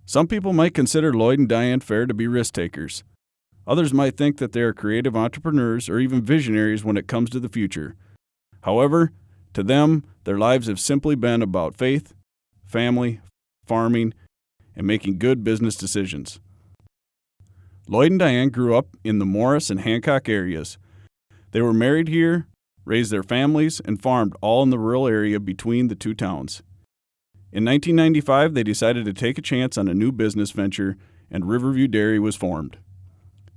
Some people might consider Lloyd and Diane Fehr to be risk takers. Others might think that they are creative entrepreneurs or even visionaries when it comes to the future. However, to them, their lives have simply been about faith, family, farming, and making good business decisions. Lloyd and Diane grew up in the Morris and Hancock areas. They were married here, raised their families, and farmed all in the rural area between the two towns. In 1995, they decided to take a chance on a new business venture, and Riverview Dairy was formed.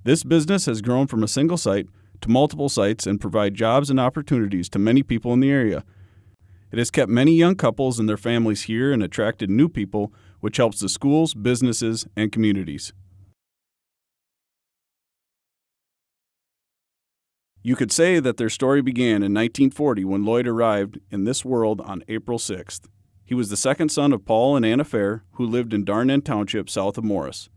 This business has grown from a single site to multiple sites and provide jobs and opportunities to many people in the area. It has kept many young couples and their families here and attracted new people, which helps the schools, businesses, and communities. You could say that their story began in 1940 when Lloyd arrived in this world on April 6th. He was the second son of Paul and Anna Fehr, who lived in Darnen Township south of Morris.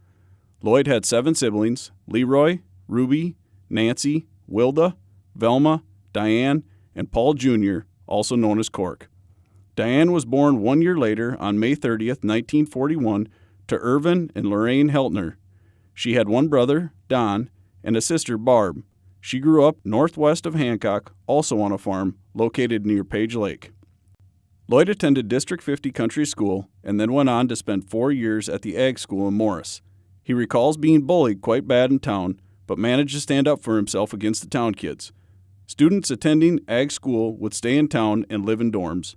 Lloyd had 7 siblings: Leroy, Ruby, Nancy, Wilda, Velma, Diane, and Paul Jr., also known as Cork. Diane was born 1 year later on May 30th, 1941, to Irvin and Lorraine Heltner. She had 1 brother, Don, and a sister, Barb. She grew up northwest of Hancock, also on a farm located near Page Lake. Lloyd attended District 50 Country School and then went on to spend 4 years at the Ag School in Morris. He recalls being bullied quite bad in town, but managed to stand up for himself against the town kids. Students attending Ag School would stay in town and live in dorms.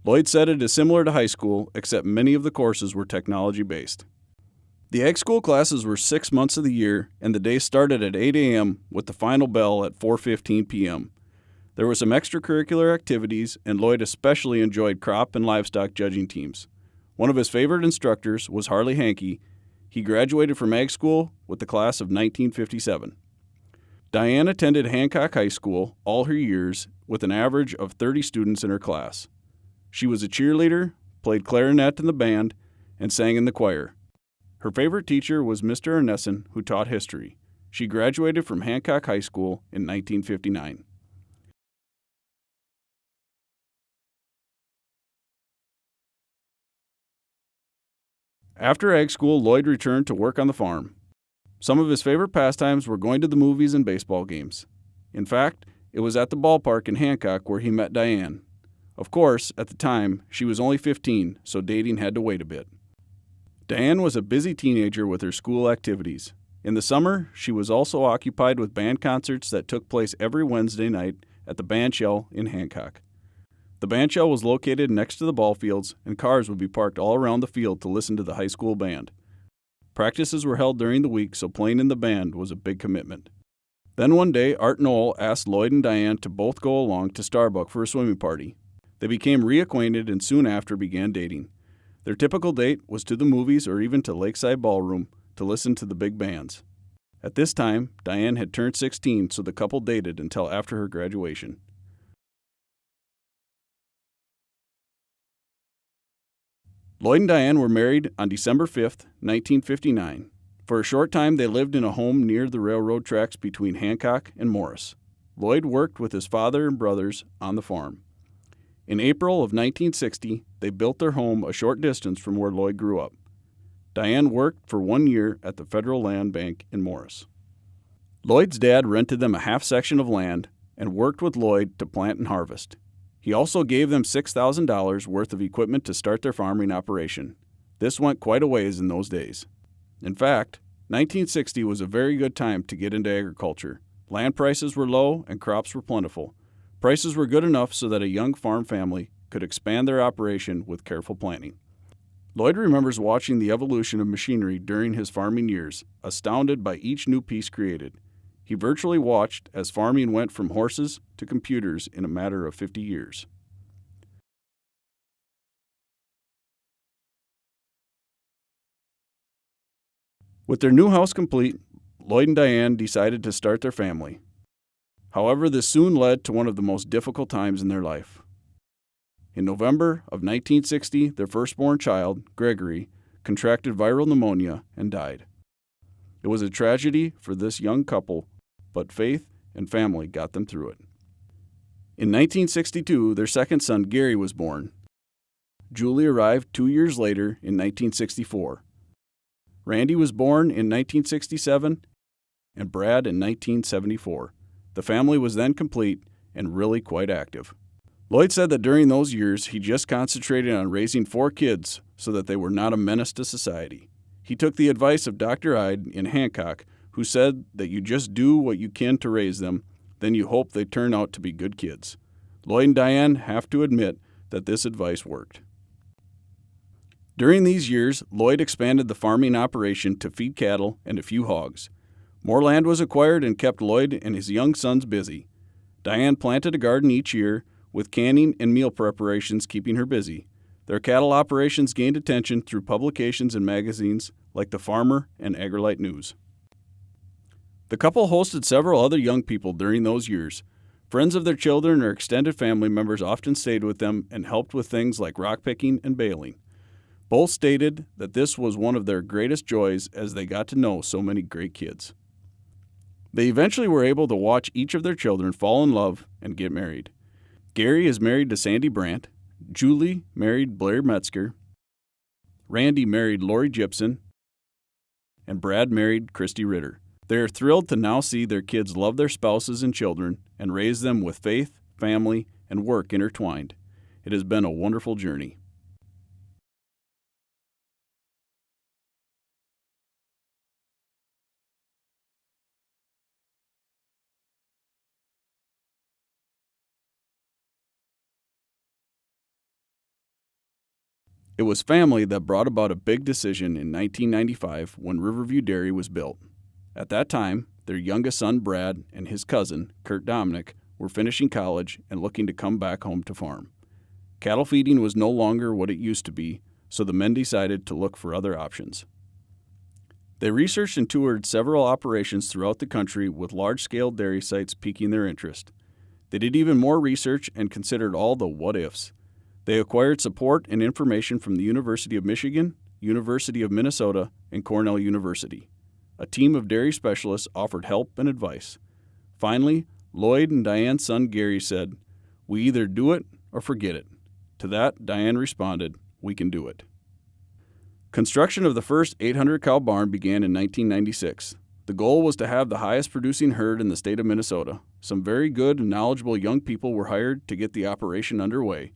Lloyd said it is similar to high school, except many of the courses were technology-based. The Ag School classes were 6 months of the year, and the day started at 8 a.m. with the final bell at 4:15 p.m. There were some extracurricular activities, and Lloyd especially enjoyed crop and livestock judging teams. One of his favorite instructors was Harley Hankey. He graduated from Ag School with the class of 1957. Diane attended Hancock High School all her years with an average of 30 students in her class. She was a cheerleader, played clarinet in the band, and sang in the choir. Her favorite teacher was Mr. Arneson, who taught history. She graduated from Hancock High School in 1959. After Ag School, Lloyd returned to work on the farm. Some of his favorite pastimes were going to the movies and baseball games. In fact, it was at the ballpark in Hancock where he met Diane. Of course, at the time, she was only 15, so dating had to wait a bit. Diane was a busy teenager with her school activities. In the summer, she was also occupied with band concerts that took place every Wednesday night at the band shell in Hancock. The band shell was located next to the ball fields, and cars would be parked all around the field to listen to the high school band. Practices were held during the week, so playing in the band was a big commitment. Then one day, Art Knoll asked Lloyd and Diane to both go along to Starbuck for a swimming party. They became reacquainted and soon after began dating. Their typical date was to the movies or even to Lakeside Ballroom to listen to the big bands. At this time, Diane had turned 16, so the couple dated until after her graduation. Lloyd and Diane were married on December 5th, 1959. For a short time, they lived in a home near the railroad tracks between Hancock and Morris. Lloyd worked with his father and brothers on the farm. In April of 1960, they built their home a short distance from where Lloyd grew up. Diane worked for 1 year at the Federal Land Bank in Morris. Lloyd's dad rented them a half section of land and worked with Lloyd to plant and harvest. He also gave them $6,000 worth of equipment to start their farming operation. This went quite a ways in those days. In fact, 1960 was a very good time to get into agriculture. Land prices were low and crops were plentiful. Prices were good enough so that a young farm family could expand their operation with careful planning. Lloyd remembers watching the evolution of machinery during his farming years, astounded by each new piece created. He virtually watched as farming went from horses to computers in a matter of 50 years. With their new house complete, Lloyd and Diane decided to start their family. However, this soon led to one of the most difficult times in their life. In November of 1960, their firstborn child, Gregory, contracted viral pneumonia and died. It was a tragedy for this young couple, but faith and family got them through it. In 1962, their second son, Gary, was born. Julie arrived 2 years later in 1964. Randy was born in 1967 and Brad in 1974. The family was then complete and really quite active. Lloyd said that during those years, he just concentrated on raising 4 kids so that they were not a menace to society. He took the advice of Dr. Ide in Hancock, who said that you just do what you can to raise them, then you hope they turn out to be good kids. Lloyd and Diane have to admit that this advice worked. During these years, Lloyd expanded the farming operation to feed cattle and a few hogs. More land was acquired and kept Lloyd and his young sons busy. Diane planted a garden each year, with canning and meal preparations keeping her busy. Their cattle operations gained attention through publications and magazines like The Farmer and Agrolite News. The couple hosted several other young people during those years. Friends of their children or extended family members often stayed with them and helped with things like rock picking and baling. Both stated that this was one of their greatest joys as they got to know so many great kids. They eventually were able to watch each of their children fall in love and get married. Gary is married to Sandy Brandt, Julie married Blair Metzger, Randy married Lori Gibson, and Brad married Christy Ritter. They are thrilled to now see their kids love their spouses and children and raise them with faith, family, and work intertwined. It has been a wonderful journey. It was family that brought about a big decision in 1995 when Riverview Dairy was built. At that time, their youngest son Brad and his cousin, Kurt Dominic, were finishing college and looking to come back home to farm. Cattle feeding was no longer what it used to be, so the men decided to look for other options. They researched and toured several operations throughout the country with large-scale dairy sites piquing their interest. They did even more research and considered all the what-ifs. They acquired support and information from the University of Michigan, University of Minnesota, and Cornell University. A team of dairy specialists offered help and advice. Finally, Lloyd and Diane's son Gary said, "We either do it or forget it." To that, Diane responded, "We can do it." Construction of the first 800-cow barn began in 1996. The goal was to have the highest producing herd in the state of Minnesota. Some very good and knowledgeable young people were hired to get the operation underway.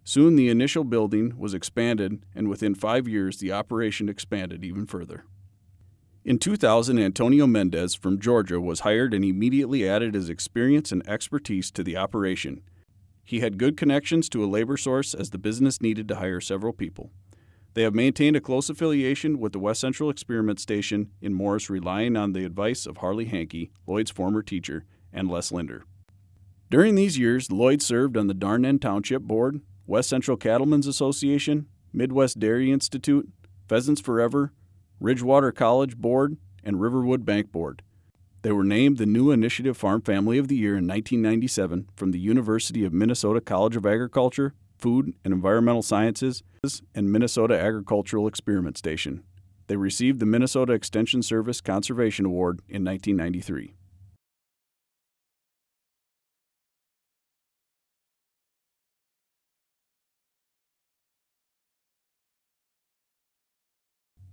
Soon the initial building was expanded, and within 5 years the operation expanded even further. In 2000, Antonio Mendez from Georgia was hired and immediately added his experience and expertise to the operation. He had good connections to a labor source as the business needed to hire several people. They have maintained a close affiliation with the West Central Experiment Station in Morris, relying on the advice of Harley Hankey, Lloyd's former teacher, and Les Linder. During these years, Lloyd served on the Darnen Township Board, West Central Cattlemen's Association, Midwest Dairy Institute, Pheasants Forever, Ridgewater College Board, and Riverwood Bank Board. They were named the New Initiative Farm Family of the Year in 1997 from the University of Minnesota College of Agriculture, Food and Environmental Sciences, and Minnesota Agricultural Experiment Station. They received the Minnesota Extension Service Conservation Award in 1993.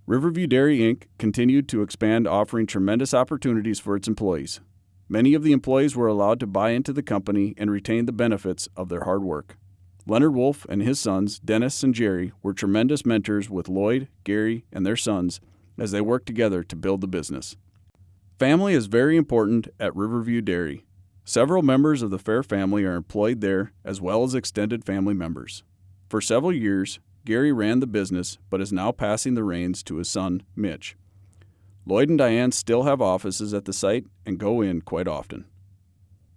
Riverview Dairy Inc. continued to expand, offering tremendous opportunities for its employees. Many of the employees were allowed to buy into the company and retain the benefits of their hard work. Leonard Wolf and his sons, Dennis and Jerry, were tremendous mentors with Lloyd, Gary, and their sons as they worked together to build the business. Family is very important at Riverview Dairy. Several members of the Fehr family are employed there, as well as extended family members. For several years, Gary ran the business, but is now passing the reins to his son, Mitch. Lloyd and Diane still have offices at the site and go in quite often.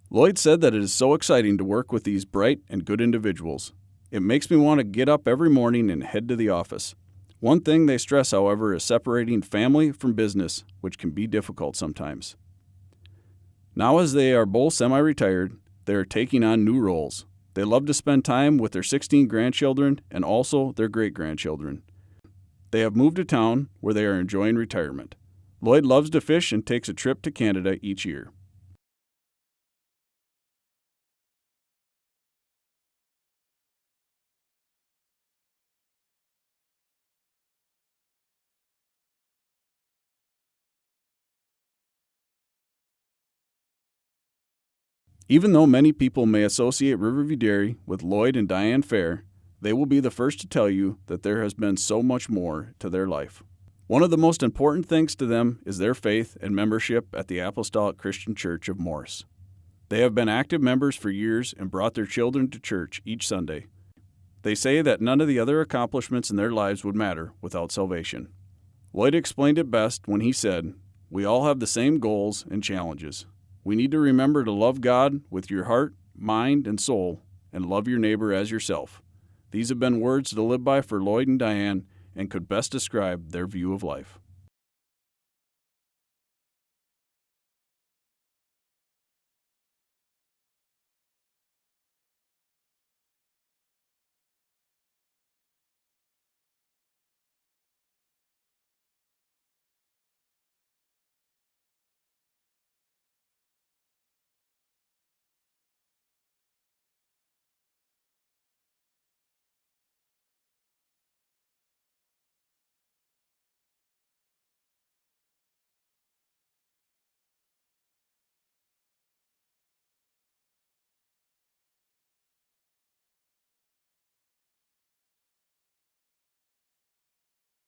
Lloyd said that it is so exciting to work with these bright and good individuals. It makes me want to get up every morning and head to the office. One thing they stress, however, is separating family from business, which can be difficult sometimes. Now, as they are both semi-retired, they are taking on new roles. They love to spend time with their 16 grandchildren and also their great-grandchildren. They have moved to town where they are enjoying retirement. Lloyd loves to fish and takes a trip to Canada each year. Even though many people may associate Riverview Dairy with Lloyd and Diane Fehr, they will be the first to tell you that there has been so much more to their life. One of the most important things to them is their faith and membership at the Apostolic Christian Church of Morris. They have been active members for years and brought their children to church each Sunday. They say that none of the other accomplishments in their lives would matter without salvation. Lloyd explained it best when he said, "We all have the same goals and challenges. We need to remember to love God with your heart, mind, and soul, and love your neighbor as yourself." These have been words to live by for Lloyd and Diane and could best describe their view of life.